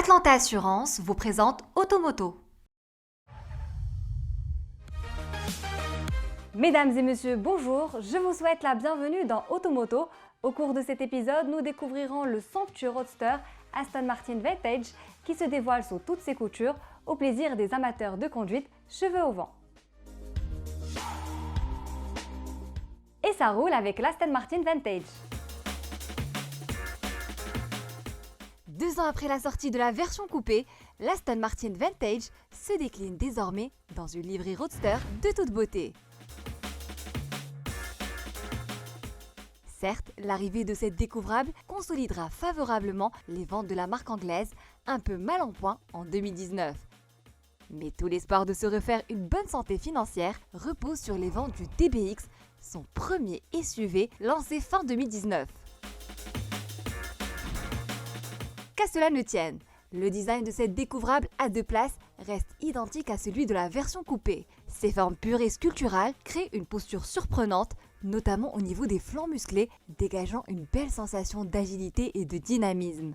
Atlanta Assurance vous présente Automoto. Mesdames et messieurs, bonjour, je vous souhaite la bienvenue dans Automoto. Au cours de cet épisode, nous découvrirons le somptueux roadster Aston Martin Vantage qui se dévoile sous toutes ses coutures au plaisir des amateurs de conduite cheveux au vent. Et ça roule avec l'Aston Martin Vantage. 2 ans après la sortie de la version coupée, l'Aston Martin Vantage se décline désormais dans une livrée roadster de toute beauté. Certes, l'arrivée de cette découvrable consolidera favorablement les ventes de la marque anglaise, un peu mal en point en 2019. Mais tout l'espoir de se refaire une bonne santé financière repose sur les ventes du DBX, son premier SUV lancé fin 2019. Qu'à cela ne tienne, le design de cette découvrable à 2 places reste identique à celui de la version coupée. Ses formes pures et sculpturales créent une posture surprenante, notamment au niveau des flancs musclés, dégageant une belle sensation d'agilité et de dynamisme.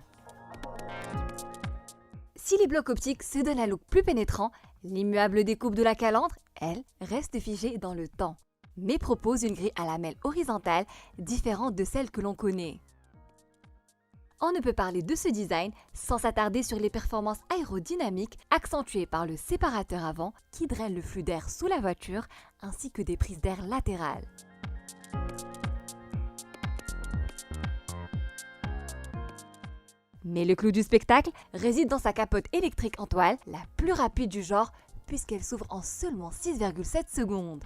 Si les blocs optiques se donnent un look plus pénétrant, l'immuable découpe de la calandre, elle, reste figée dans le temps, mais propose une grille à lamelles horizontale différente de celle que l'on connaît. On ne peut parler de ce design sans s'attarder sur les performances aérodynamiques accentuées par le séparateur avant qui draine le flux d'air sous la voiture ainsi que des prises d'air latérales. Mais le clou du spectacle réside dans sa capote électrique en toile, la plus rapide du genre puisqu'elle s'ouvre en seulement 6,7 secondes.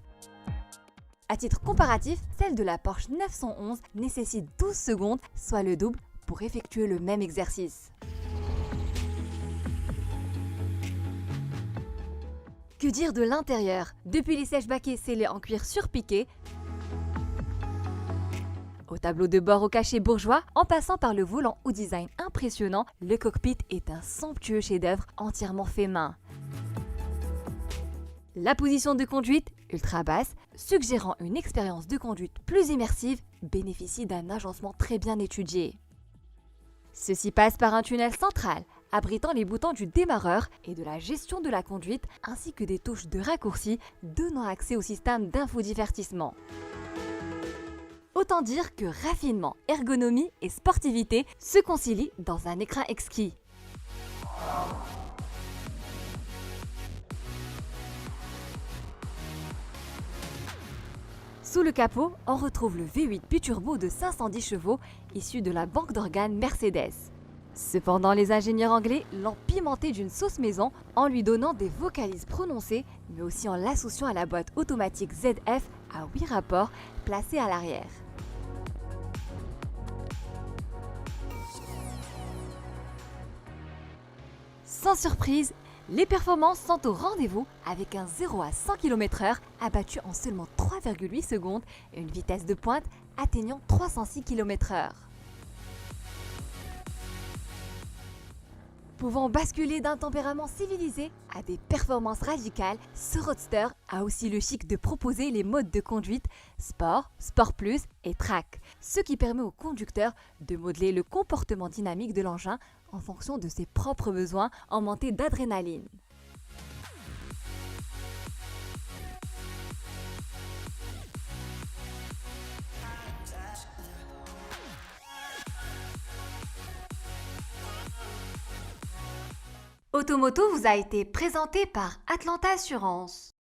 À titre comparatif, celle de la Porsche 911 nécessite 12 secondes, soit le double, pour effectuer le même exercice. Que dire de l'intérieur? Depuis les sièges baquets scellés en cuir surpiqué, au tableau de bord au cachet bourgeois, en passant par le volant au design impressionnant, le cockpit est un somptueux chef-d'œuvre entièrement fait main. La position de conduite, ultra basse, suggérant une expérience de conduite plus immersive, bénéficie d'un agencement très bien étudié. Ceci passe par un tunnel central, abritant les boutons du démarreur et de la gestion de la conduite, ainsi que des touches de raccourci donnant accès au système d'infodivertissement. Autant dire que raffinement, ergonomie et sportivité se concilient dans un écran exquis. Sous le capot, on retrouve le V8 biturbo de 510 chevaux issu de la banque d'organes Mercedes. Cependant, les ingénieurs anglais l'ont pimenté d'une sauce maison en lui donnant des vocalises prononcées, mais aussi en l'associant à la boîte automatique ZF à 8 rapports placée à l'arrière. Sans surprise, les performances sont au rendez-vous avec un 0 à 100 km/h abattu en seulement 3,8 secondes et une vitesse de pointe atteignant 306 km/h. Pouvant basculer d'un tempérament civilisé à des performances radicales, ce roadster a aussi le chic de proposer les modes de conduite Sport, Sport Plus et Track, ce qui permet au conducteur de modeler le comportement dynamique de l'engin en fonction de ses propres besoins en montée d'adrénaline. Automoto vous a été présenté par Atlanta Assurance.